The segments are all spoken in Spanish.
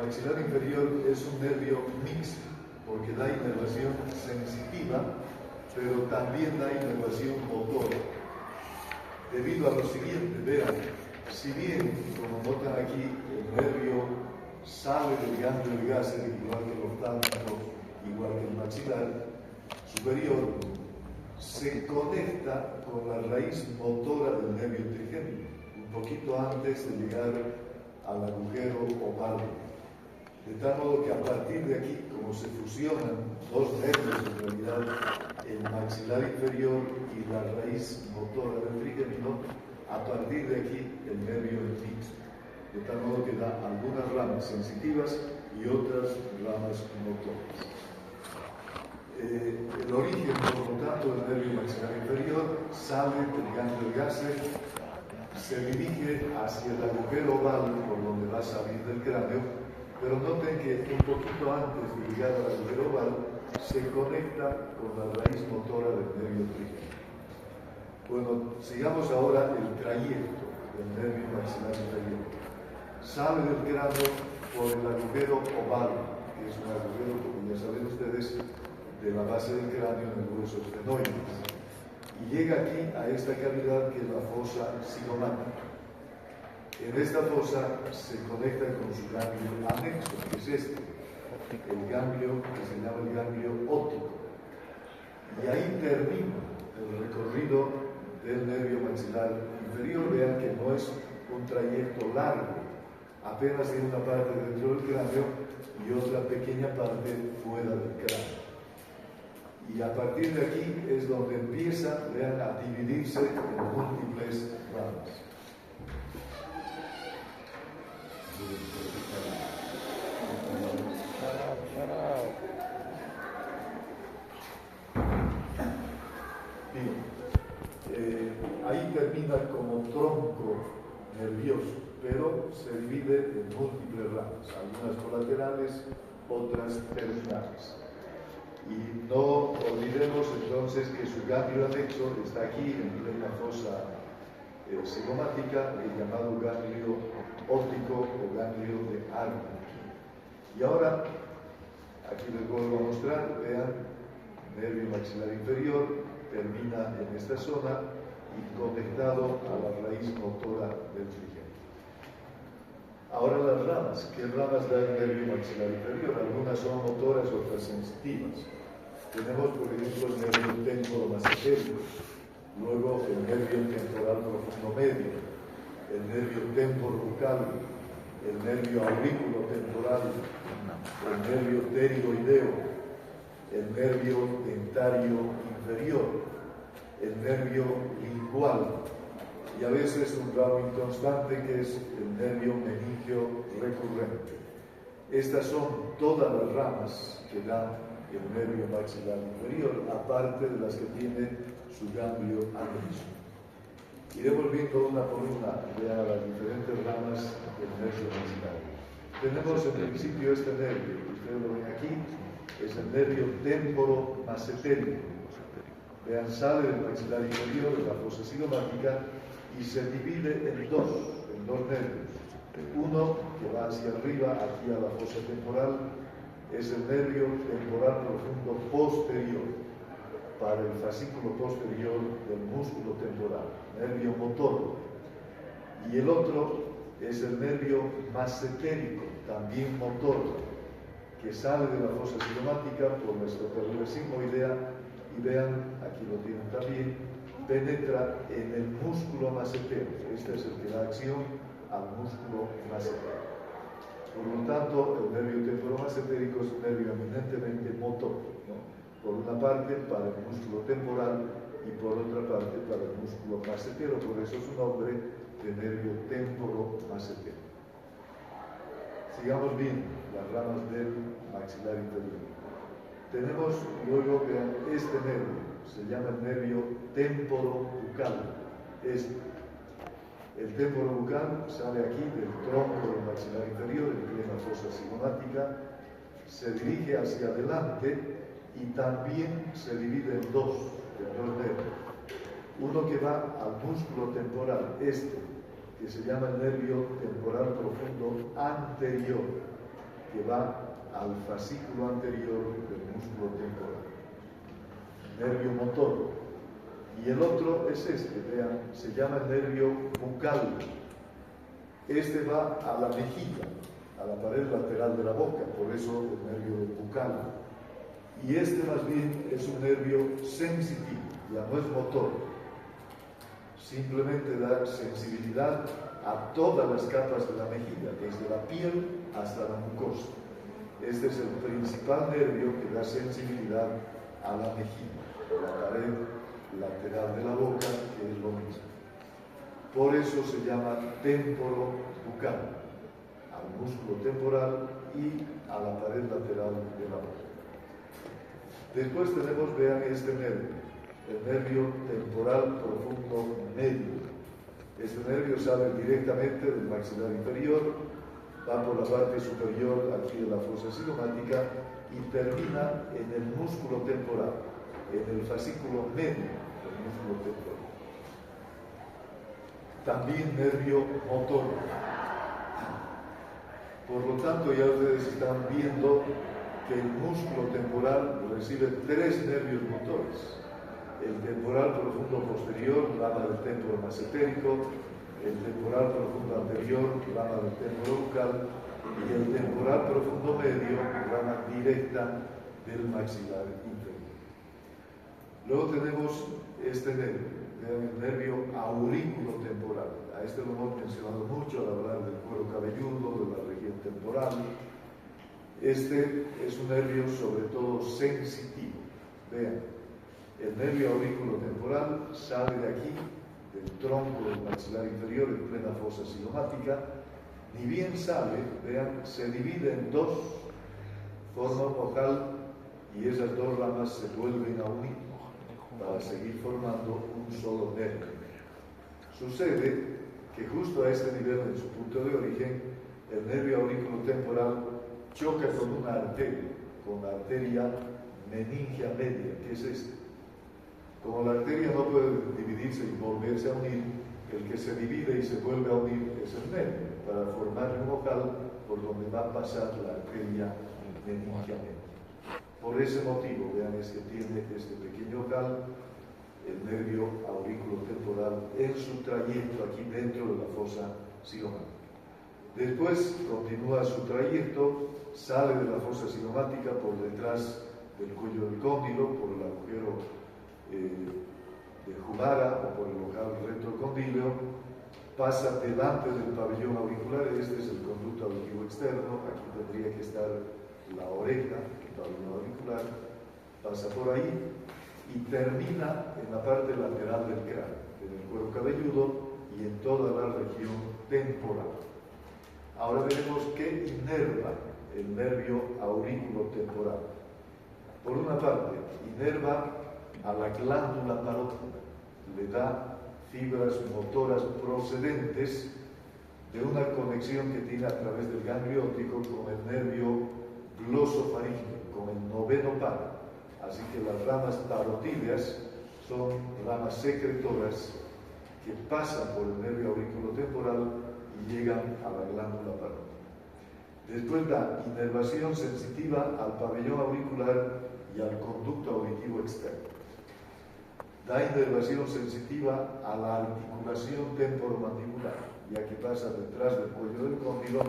maxilar inferior es un nervio mixto, porque da inervación sensitiva, pero también da inervación motora. Debido a lo siguiente, vean, si bien, como notan aquí, el nervio sale del ganglio de Gasser, igual que el oftálmico, igual que el maxilar superior, se conecta con la raíz motora del nervio trigémino, un poquito antes de llegar al agujero oval. De tal modo que a partir de aquí, como se fusionan dos nervios en realidad, el maxilar inferior y la raíz motora del trigémino, a partir de aquí el nervio es mixto. De tal modo que da algunas ramas sensitivas y otras ramas motoras. El origen, por lo tanto, del nervio maxilar inferior sale del ganglio de Gasser, se dirige hacia el agujero oval por donde va a salir del cráneo, pero noten que un poquito antes de llegar al agujero oval se conecta con la raíz motora del nervio trigémino. Bueno, sigamos ahora el trayecto del nervio maxilar inferior. Sale del cráneo por el agujero oval, que es un agujero, como ya saben ustedes, de la base del cráneo en el hueso estenoides, y llega aquí a esta cavidad que es la fosa cigomática. En esta fosa se conecta con su ganglio anexo, que es este, el ganglio que se llama el ganglio óptico, y ahí termina el recorrido del nervio maxilar inferior. Vean que no es un trayecto largo, apenas hay una parte dentro del cráneo y otra pequeña parte fuera del cráneo. Y a partir de aquí es donde empieza, vean, a dividirse en múltiples ramas. Bien, ahí termina como tronco nervioso, pero se divide en múltiples ramas, algunas colaterales, otras terminales. Y no olvidemos entonces que su ganglio anexo está aquí en plena fosa cigomática, el llamado ganglio óptico o ganglio de Arnold. Y ahora, aquí les vuelvo a mostrar, vean, nervio maxilar inferior, termina en esta zona y conectado a la raíz motora del trigémino. Ahora las ramas. ¿Qué ramas da el nervio maxilar inferior? Algunas son motoras, otras sensitivas. Tenemos, por ejemplo, el nervio temporo-massetérico, luego el nervio temporal profundo medio, el nervio temporo-bucal, el nervio aurículo-temporal, el nervio pterigoideo, el nervio dentario inferior, el nervio lingual, y a veces un ramo inconstante que es el nervio meningio recurrente. Estas son todas las ramas que da el nervio maxilar inferior, aparte de las que tiene su ganglio anexo. Iremos viendo una por una ya las diferentes ramas del nervio maxilar. Tenemos en principio este nervio, ustedes lo ven aquí, es el nervio temporo-massetérico. Vean, sale del maxilar inferior, de la fosa cigomática, y se divide en dos nervios. Uno que va hacia arriba, aquí a la fosa temporal, es el nervio temporal profundo posterior, para el fascículo posterior del músculo temporal, nervio motor. Y el otro es el nervio massetérico, también motor, que sale de la fosa cigomática por la escotadura sigmoidea, y vean, aquí lo tienen también, penetra en el músculo massetero. Este es el que da acción al músculo massetero. Por lo tanto, el nervio temporomassetérico es un nervio eminentemente motor, ¿no? Por una parte para el músculo temporal y por otra parte para el músculo massetero, por eso su nombre de nervio temporomassetero. Sigamos viendo las ramas del maxilar inferior. Tenemos luego, vean, este nervio, se llama el nervio temporobucal. El temporobucal sale aquí del tronco del maxilar inferior, en plena fosa cigomática, se dirige hacia adelante y también se divide en dos nervios. Uno que va al músculo temporal, que se llama el nervio temporal profundo anterior, que va al fascículo anterior del músculo temporal. Nervio motor. Y el otro es este, vean, se llama el nervio bucal. Este va a la mejilla, a la pared lateral de la boca, por eso el nervio bucal. Y este más bien es un nervio sensitivo, ya no es motor. Simplemente da sensibilidad a todas las capas de la mejilla, desde la piel hasta la mucosa. Este es el principal nervio que da sensibilidad a la mejilla, a la pared lateral de la boca, que es lo mismo. Por eso se llama temporo bucal, al músculo temporal y a la pared lateral de la boca. Después tenemos, vean este nervio, el nervio temporal profundo medio. Este nervio sale directamente del maxilar inferior, va por la parte superior aquí de la fosa cigomática y termina en el músculo temporal, en el fascículo medio del músculo temporal. También nervio motor. Por lo tanto, ya ustedes están viendo que el músculo temporal recibe tres nervios motores. El temporal profundo posterior, rama del temporo mesentérico, el temporal profundo anterior, rama del temporo bucal, y el temporal profundo medio, rama directa del maxilar inferior. Luego tenemos este nervio, el nervio aurículo temporal. A este lo hemos mencionado mucho al hablar del cuero cabelludo, de la región temporal. Este es un nervio sobre todo sensitivo. Vean, el nervio aurículo temporal sale de aquí, del tronco del maxilar inferior en plena fosa cigomática. Ni bien sale, vean, se divide en dos, forma un ojal, y esas dos ramas se vuelven a unir para seguir formando un solo nervio. Sucede que justo a este nivel, en su punto de origen, el nervio aurículo temporal choca con una arteria, con la arteria meningia media, que es esta. Como la arteria no puede dividirse y volverse a unir, el que se divide y se vuelve a unir es el nervio, para formar un ojal por donde va a pasar la arteria meningia media. Por ese motivo, vean, es que tiene este pequeño ojal, el nervio aurículo temporal, en su trayecto aquí dentro de la fosa cigomática. Después continúa su trayecto, sale de la fosa cigomática por detrás del cuello del cóndilo, por el agujero de Jumara o por el ojal retrocondileo, pasa delante del pabellón auricular. Este es el conducto auditivo externo, aquí tendría que estar la oreja, el pabellón auricular, pasa por ahí y termina en la parte lateral del cráneo, en el cuero cabelludo y en toda la región temporal. Ahora veremos qué inerva el nervio aurículo temporal. Por una parte, inerva a la glándula parótida, le da fibras motoras procedentes de una conexión que tiene a través del ganglio óptico con el nervio glosofaríngeo, con el noveno par. Así que las ramas parotídeas son ramas secretoras que pasan por el nervio aurículo temporal y llegan a la glándula parótida. Después da inervación sensitiva al pabellón auricular y al conducto auditivo externo. Da inervación sensitiva a la articulación temporomandibular, ya que pasa detrás del cuello del cóndilo.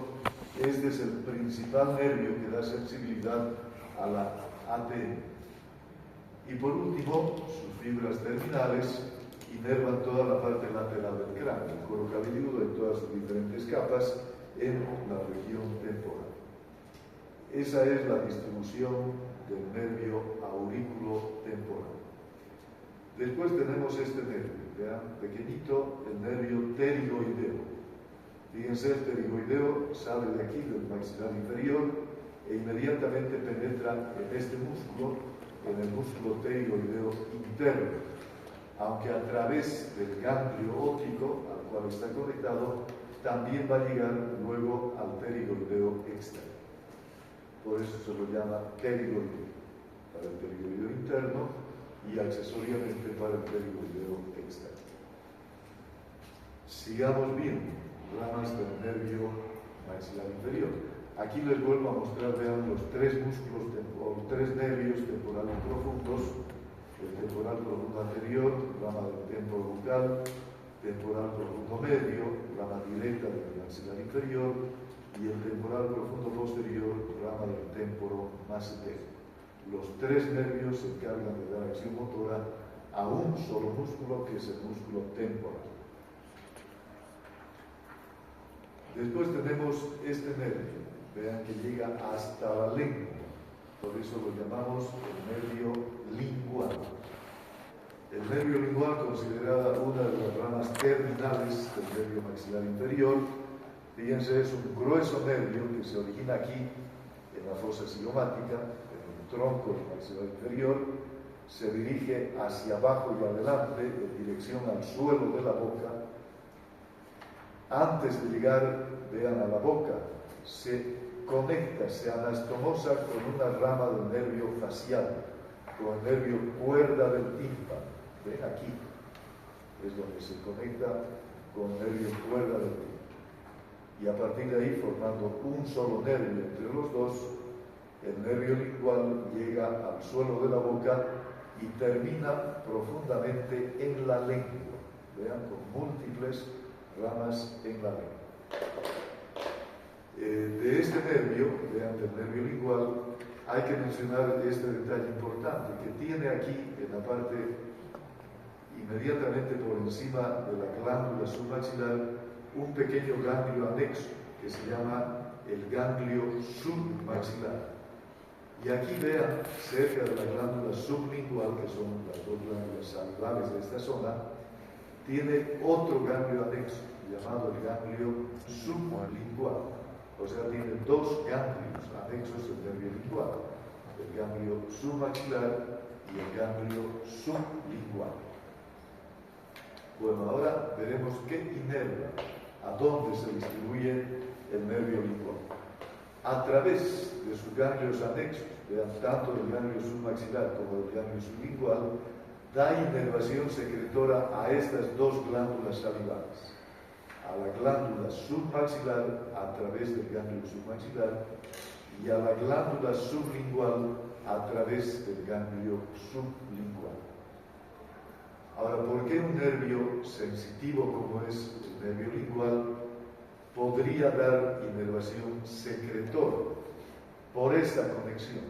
Este es el principal nervio que da sensibilidad a la ATM. Y por último, sus fibras terminales inervan toda la parte lateral del cráneo, el cuero cabelludo en todas sus diferentes capas en la región temporal. Esa es la distribución del nervio aurículo temporal. Después tenemos este nervio, vean, pequeñito, el nervio pterigoideo. Fíjense, el pterigoideo sale de aquí, del maxilar inferior, e inmediatamente penetra en este músculo, en el músculo pterigoideo interno, aunque a través del ganglio óptico al cual está conectado, también va a llegar luego al pterigoideo externo. Por eso se lo llama pterigoideo, para el pterigoideo interno y accesoriamente para el pterigoideo externo. Sigamos viendo ramas del nervio maxilar inferior. Aquí les vuelvo a mostrar, vean, los tres músculos o tres nervios temporales profundos: el temporal profundo anterior, rama del temporo bucal; temporal profundo medio, rama directa del maxilar inferior; y el temporal profundo posterior, rama del temporo massetero. Los tres nervios se encargan de dar acción motora a un solo músculo, que es el músculo temporal. Después tenemos este nervio, vean, que llega hasta la lengua, por eso lo llamamos el nervio lingual. El nervio lingual, considerada una de las ramas terminales del nervio maxilar inferior, fíjense, es un grueso nervio que se origina aquí en la fosa cigomática, en el tronco del maxilar inferior, se dirige hacia abajo y adelante en dirección al suelo de la boca. Antes de llegar, vean, a la boca, se conecta, se anastomosa con una rama del nervio facial, con el nervio cuerda del tímpano. Ven, aquí es donde se conecta con el nervio cuerda del tímpano. Y a partir de ahí, formando un solo nervio entre los dos, el nervio lingual llega al suelo de la boca y termina profundamente en la lengua. Vean, con múltiples ramas en la lengua. De este nervio, vean, del nervio lingual, hay que mencionar este detalle importante, que tiene aquí, en la parte inmediatamente por encima de la glándula submaxilar, un pequeño ganglio anexo, que se llama el ganglio submaxilar. Y aquí vean, cerca de la glándula sublingual, que son las dos glándulas salivales de esta zona, tiene otro ganglio anexo, llamado el ganglio sublingual. O sea, tiene dos ganglios anexos del nervio lingual: el ganglio submaxilar y el ganglio sublingual. Bueno, ahora veremos qué inerva, a dónde se distribuye el nervio lingual. A través de sus ganglios anexos, vean, tanto del ganglio submaxilar como del ganglio sublingual, da inervación secretora a estas dos glándulas salivales: a la glándula submaxilar a través del ganglio submaxilar y a la glándula sublingual a través del ganglio sublingual. Ahora, ¿por qué un nervio sensitivo como es el nervio lingual podría dar inervación secretora? Por esta conexión,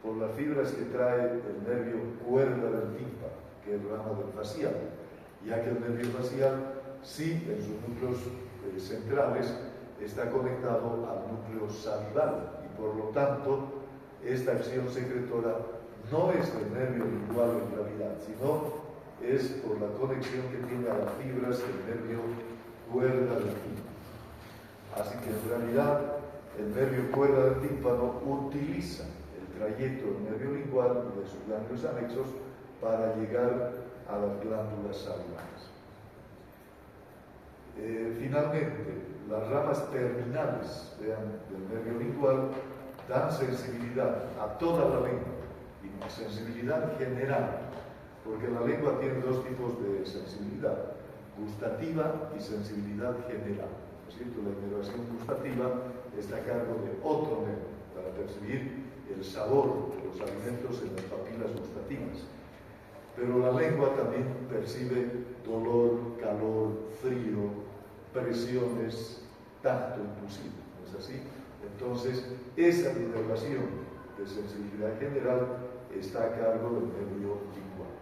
por las fibras que trae el nervio cuerda del tímpano, que es el ramo del facial, ya que el nervio facial, sí, en sus núcleos centrales, está conectado al núcleo salival, y por lo tanto, esta acción secretora no es del nervio lingual en realidad, sino es por la conexión que tiene a las fibras del nervio cuerda del tímpano. Así que en realidad el nervio cuerda del tímpano utiliza el trayecto del nervio lingual y de sus ganglios anexos para llegar a las glándulas salivales. Finalmente, las ramas terminales, vean, del nervio lingual dan sensibilidad a toda la lengua, y sensibilidad general, porque la lengua tiene dos tipos de sensibilidad: gustativa y sensibilidad general. ¿No es cierto? La inervación gustativa está a cargo de otro nervio para percibir el sabor de los alimentos en las papilas gustativas. Pero la lengua también percibe dolor, calor, frío, presiones, tacto inclusive, ¿no es así? Entonces, esa inervación de sensibilidad general está a cargo del nervio lingual.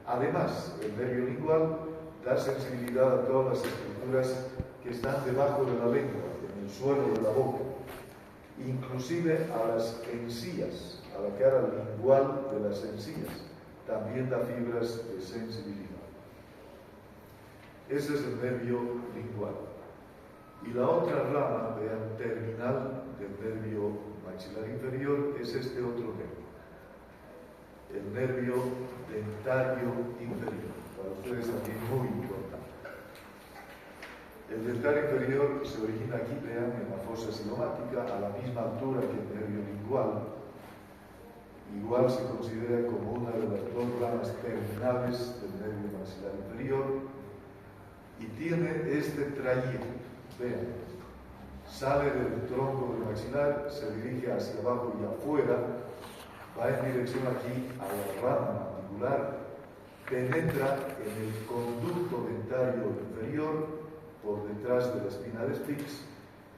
Además, el nervio lingual da sensibilidad a todas las estructuras que están debajo de la lengua, en el suelo de la boca, inclusive a las encías, a la cara lingual de las encías, también da fibras de sensibilidad. Ese es el nervio lingual. Y la otra rama, vean, terminal del nervio maxilar inferior es este otro nervio, el nervio dentario inferior. Para ustedes también muy importante. El dentario inferior se origina aquí, vean, en la fosa cigomática, a la misma altura que el nervio lingual. Igual se considera como una de las dos ramas terminales del nervio maxilar inferior, y tiene este trayecto, vean, sale del tronco del maxilar, se dirige hacia abajo y afuera, va en dirección aquí a la rama mandibular, penetra en el conducto dentario inferior por detrás de la espina de Spix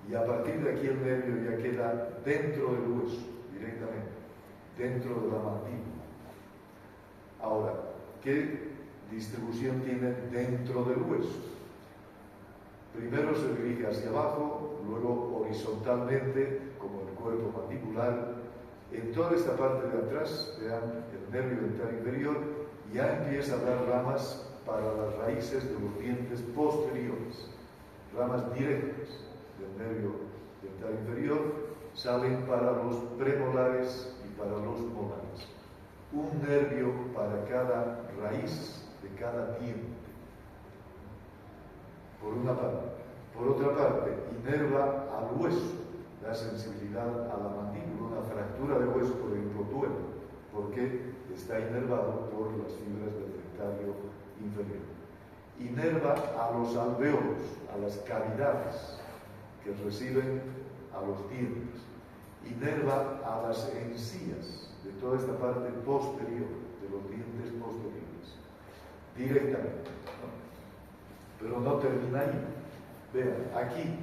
y a partir de aquí el nervio ya queda dentro del hueso, directamente, dentro de la mandíbula. Ahora, ¿qué distribución tiene dentro del hueso? Primero se dirige hacia abajo, luego horizontalmente, como el cuerpo mandibular. En toda esta parte de atrás, vean, el nervio dental inferior ya empieza a dar ramas para las raíces de los dientes posteriores. Ramas directas del nervio dental inferior salen para los premolares y para los molares. Un nervio para cada raíz de cada diente. Por una parte. Por otra parte, inerva al hueso, da sensibilidad a la mandíbula. Una fractura de hueso, por ejemplo, duele, porque está inervado por las fibras del dentario inferior. Inerva a los alvéolos, a las cavidades que reciben a los dientes. Inerva a las encías de toda esta parte posterior, de los dientes posteriores, directamente. Pero no termina ahí. Vean, aquí,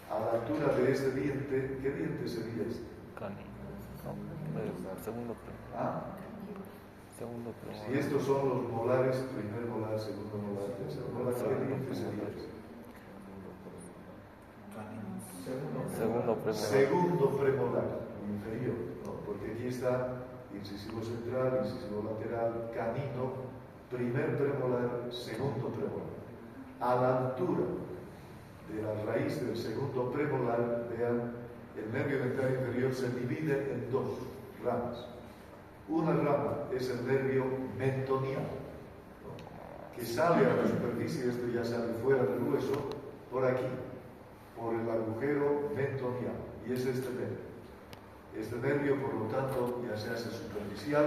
a la altura de este diente, ¿qué diente sería este? Canino. No, segundo premolar. ¿Ah? Segundo premolar. Si estos son los molares, primer molar, segundo molar, tercer molar, ¿qué diente sería este? Segundo premolar. Segundo premolar, inferior, ¿no? Porque aquí está incisivo central, incisivo lateral, canino, primer premolar, segundo premolar. A la altura de la raíz del segundo premolar, vean, el nervio dental inferior se divide en dos ramas. Una rama es el nervio mentoniano, ¿no? Que sale a la superficie, esto ya sale fuera del hueso, por aquí, por el agujero mentoniano, y es este nervio. Este nervio, por lo tanto, ya se hace superficial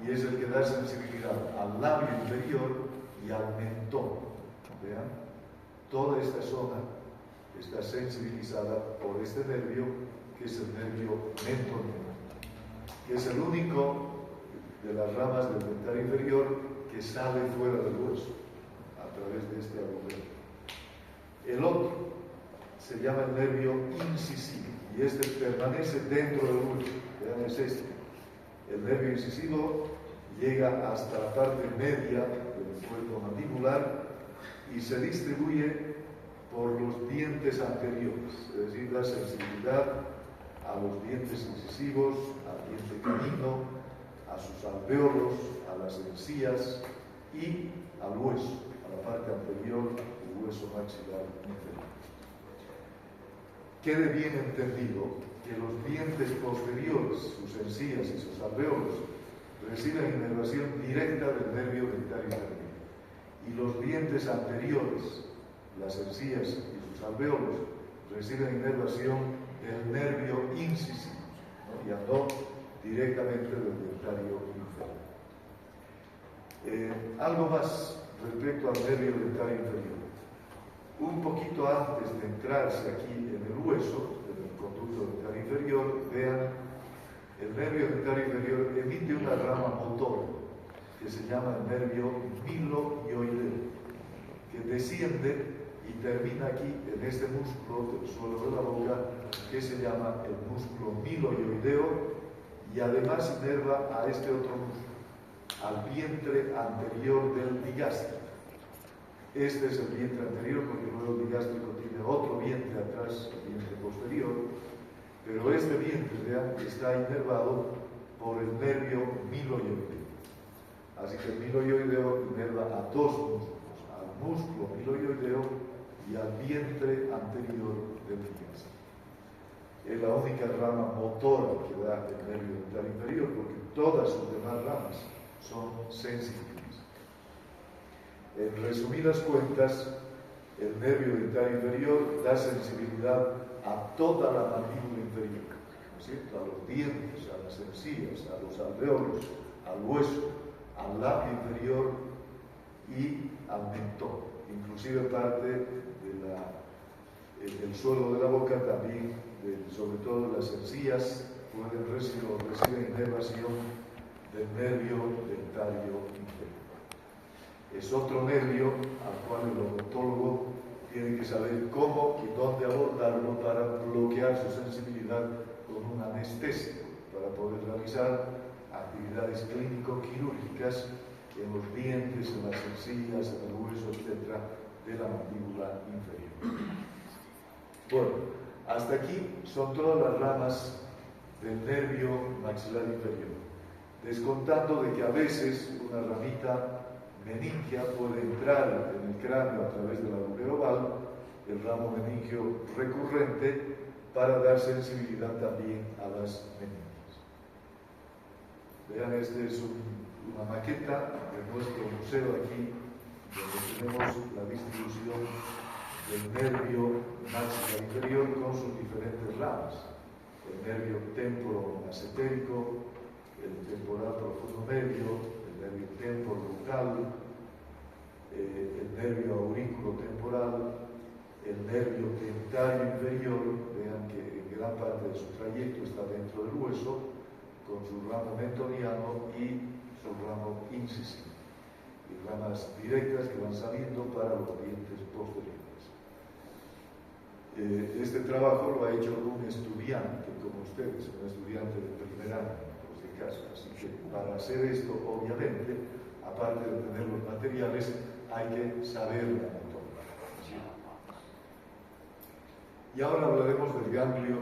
y es el que da sensibilidad al labio inferior y al mentón. Vean, toda esta zona está sensibilizada por este nervio, que es el nervio mentoniano, que es el único de las ramas del dental inferior que sale fuera del hueso, a través de este agujero. El otro se llama el nervio incisivo, y este permanece dentro del hueso. Vean, es este. El nervio incisivo llega hasta la parte media del cuerpo mandibular y se distribuye por los dientes anteriores, es decir, da sensibilidad a los dientes incisivos, al diente canino, a sus alvéolos, a las encías y al hueso, a la parte anterior del hueso maxilar inferior. Quede bien entendido que los dientes posteriores, sus encías y sus alvéolos, reciben inervación directa del nervio dental inferior. Y los dientes anteriores, las encías y sus alvéolos, reciben inervación del nervio incisivo, ¿no? Y no directamente del dentario inferior. Algo más respecto al nervio dentario inferior. Un poquito antes de entrarse aquí en el hueso, en el conducto dentario inferior, vean, el nervio dentario inferior emite una rama motora que se llama el nervio miloioideo, que desciende y termina aquí en este músculo del suelo de la boca, que se llama el músculo miloioideo, y además inerva a este otro músculo, al vientre anterior del digástrico. Este es el vientre anterior, porque luego el digástrico tiene otro vientre atrás, el vientre posterior, pero este vientre, vean, está inervado por el nervio miloioideo. Así que el miloioideo inerva a dos músculos, al músculo miloioideo y al vientre anterior del digástrico. Es la única rama motora que da el nervio dental inferior, porque todas sus demás ramas son sensibles. En resumidas cuentas, el nervio dental inferior da sensibilidad a toda la mandíbula inferior, ¿no es cierto? A los dientes, a las encías, a los alvéolos, al hueso, al labio inferior y al mentón, inclusive parte de la el suelo de la boca también, sobre todo las encías, reciben inervación del nervio dentario inferior. Es otro nervio al cual el odontólogo tiene que saber cómo y dónde abordarlo para bloquear su sensibilidad con un anestésico, para poder realizar actividades clínico-quirúrgicas en los dientes, en las encías, en el hueso, etc., de la mandíbula inferior. Bueno, hasta aquí son todas las ramas del nervio maxilar inferior, descontando de que a veces una ramita meningia puede entrar en el cráneo a través de la alveolar oval, el ramo meningio recurrente, para dar sensibilidad también a las meningias. Vean, esta es una maqueta de nuestro museo aquí, donde tenemos la distribución del nervio maxilar inferior con sus diferentes ramas. El nervio temporo-macetérico, el temporal profundo medio, el nervio temporo-bucal, el nervio aurículo-temporal, el nervio dentario inferior. Vean que en gran parte de su trayecto está dentro del hueso, con su ramo mentoniano y su ramo incisivo, y ramas directas que van saliendo para los dientes posteriores. Este trabajo lo ha hecho un estudiante como ustedes, un estudiante de primer año, por si acaso. Así que para hacer esto, obviamente, aparte de tener los materiales, hay que saber la anatomía. ¿Sí? Y ahora hablaremos del ganglio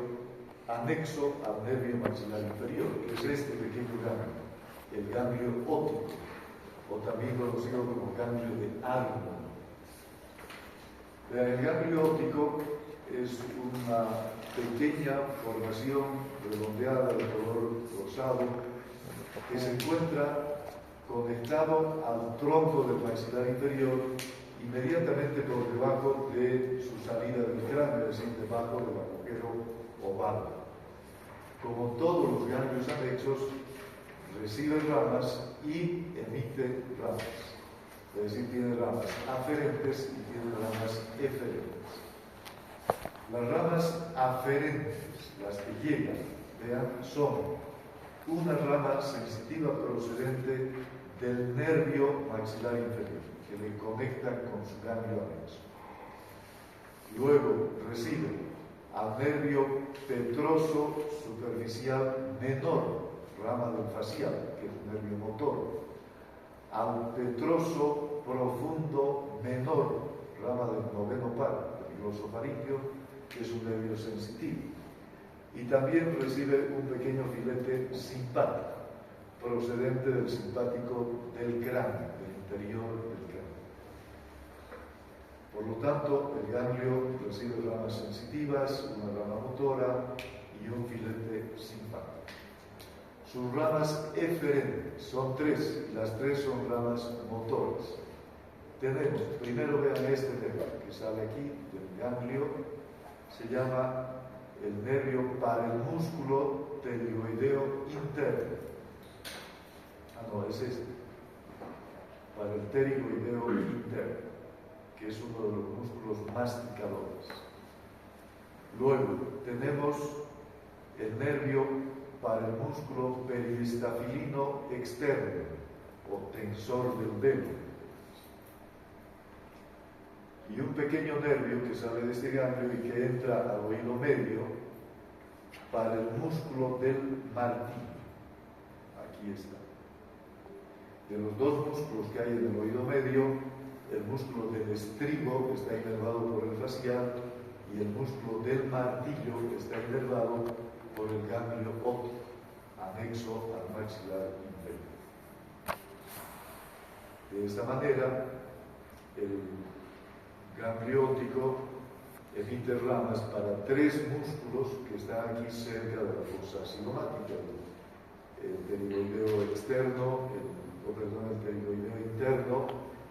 anexo al nervio maxilar inferior, que es este pequeño ganglio, el ganglio óptico, o también conocido como ganglio de Arnold. El ganglio óptico es una pequeña formación redondeada de color rosado que se encuentra conectado al tronco del maxilar inferior inmediatamente por debajo de su salida del cráneo, es decir, debajo del agujero oval. Como todos los ganglios anexos, recibe ramas y emite ramas, es decir, tiene ramas aferentes y tiene ramas eferentes. Las ramas aferentes, las que llegan, vean, son una rama sensitiva procedente del nervio maxilar inferior, que le conecta con su ganglio anexo. Luego recibe al nervio petroso superficial menor, rama del facial, que es un nervio motor, al petroso profundo menor, rama del noveno par, del glosofaringio, que es un nervio sensitivo. Y también recibe un pequeño filete simpático, procedente del simpático del cráneo, del interior del cráneo. Por lo tanto, el ganglio recibe ramas sensitivas, una rama motora y un filete simpático. Sus ramas eferentes son tres, y las tres son ramas motoras. Tenemos, primero vean este nervio que sale aquí del ganglio, se llama el nervio para el músculo pterioideo interno. Es este, para el pterioideo interno, que es uno de los músculos masticadores. Luego tenemos el nervio para el músculo periestafilino externo, o tensor del dedo. Y un pequeño nervio que sale de este ganglio y que entra al oído medio para el músculo del martillo. Aquí está. De los dos músculos que hay en el oído medio, el músculo del estribo está inervado por el facial y el músculo del martillo está inervado por el ganglio óptico, anexo al maxilar inferior. De esta manera, el ganglio óptico emite ramas para tres músculos que están aquí cerca de la fosa cigomática: el pterioideo externo, el pterioideo interno,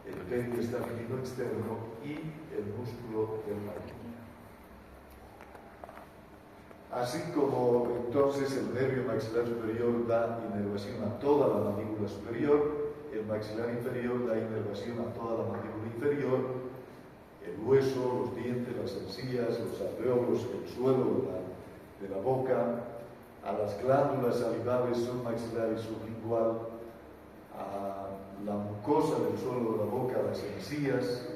el periestafilino externo y el músculo del martillo. Así como entonces el nervio maxilar superior da inervación a toda la mandíbula superior, el maxilar inferior da inervación a toda la mandíbula inferior. el hueso, los dientes, las encías, los alvéolos, el suelo de la boca, a las glándulas salivares submaxilar y sublingual, a la mucosa del suelo de la boca, a las encías,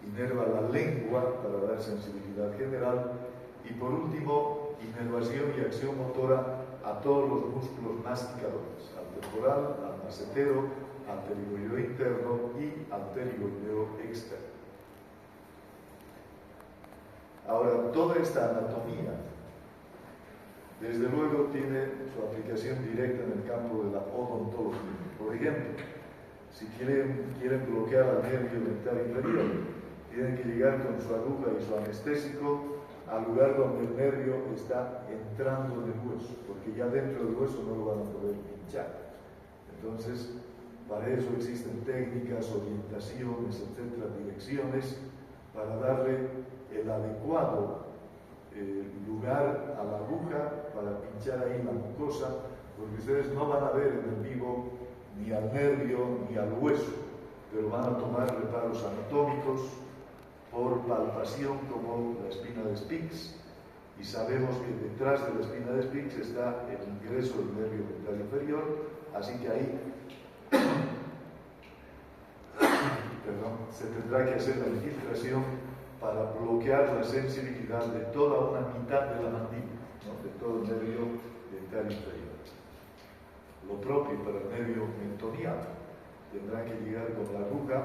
inerva la lengua para dar sensibilidad general y por último, inervación y acción motora a todos los músculos masticadores, al temporal, al macetero, al pterigoideo interno y al pterigoideo externo. Ahora, toda esta anatomía, desde luego, tiene su aplicación directa en el campo de la odontología. Por ejemplo, si quieren bloquear al nervio dental inferior, tienen que llegar con su aguja y su anestésico al lugar donde el nervio está entrando en el hueso, porque ya dentro del hueso no lo van a poder pinchar. Entonces, para eso existen técnicas, orientaciones, etcétera, direcciones, para darle el adecuado lugar a la aguja para pinchar ahí la mucosa, porque ustedes no van a ver en el vivo ni al nervio ni al hueso, pero van a tomar reparos anatómicos por palpación como la espina de Spix, y sabemos que detrás de la espina de Spix está el ingreso del nervio dental inferior, así que ahí se tendrá que hacer la infiltración para bloquear la sensibilidad de toda una mitad de la mandíbula, ¿no? De todo el nervio dental inferior. Lo propio para el nervio mentoniano, tendrá que llegar con la aguja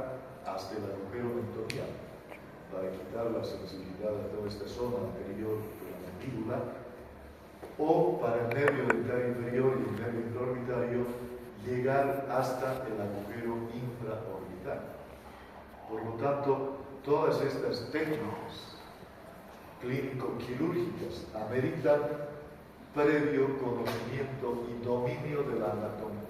hasta el agujero mentoniano para quitar la sensibilidad de toda esta zona anterior de la mandíbula, o para el nervio dental inferior y el nervio intraorbitario llegar hasta el agujero infraorbital. Por lo tanto, todas estas técnicas clínico-quirúrgicas ameritan previo conocimiento y dominio de la anatomía.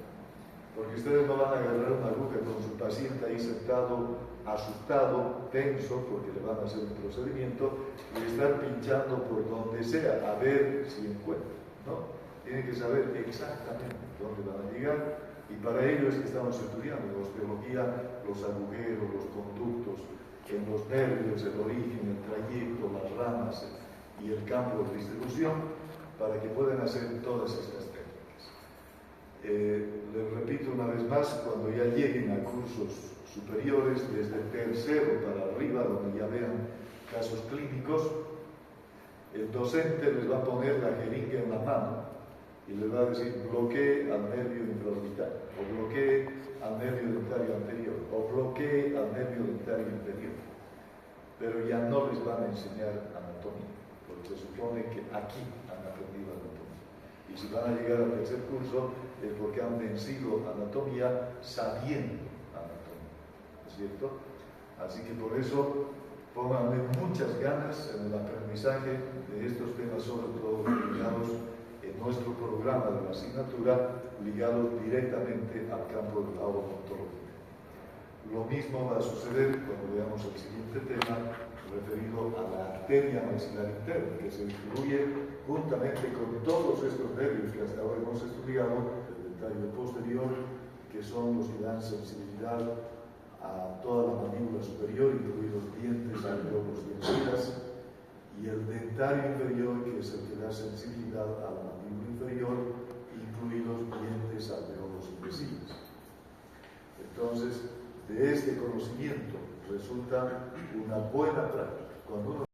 Porque ustedes no van a agarrar una aguja con su paciente ahí sentado, asustado, tenso, porque le van a hacer un procedimiento, y estar pinchando por donde sea, a ver si encuentra, ¿no? Tienen que saber exactamente dónde van a llegar, y para ello es que estamos estudiando en osteología los agujeros, los conductos, en los nervios, el origen, el trayecto, las ramas y el campo de distribución, para que puedan hacer todas estas técnicas. Les repito una vez más, cuando ya lleguen a cursos superiores, desde tercero para arriba, donde ya vean casos clínicos, el docente les va a poner la jeringa en la mano y les va a decir: bloquee al nervio infraorbital, o bloquee al nervio dentario anterior, o bloquee al nervio dentario inferior. Pero ya no les van a enseñar anatomía, porque se supone que aquí han aprendido anatomía. Y si van a llegar al tercer curso es porque han vencido anatomía sabiendo anatomía, ¿es cierto? Así que por eso pónganle muchas ganas en el aprendizaje de estos temas, sobre todo ligados en nuestro programa de la asignatura, ligados directamente al campo de la odontología. Lo mismo va a suceder cuando veamos el siguiente tema referido a la arteria maxilar interna, que se distribuye juntamente con todos estos nervios que hasta ahora hemos estudiado, el dentario posterior, que son los que dan sensibilidad a toda la mandíbula superior, incluidos dientes, alvéolos y encías, y el dentario inferior, que es el que da sensibilidad a la mandíbula inferior, incluidos dientes, alvéolos y encías. Entonces, de este conocimiento resulta una buena práctica. Cuando uno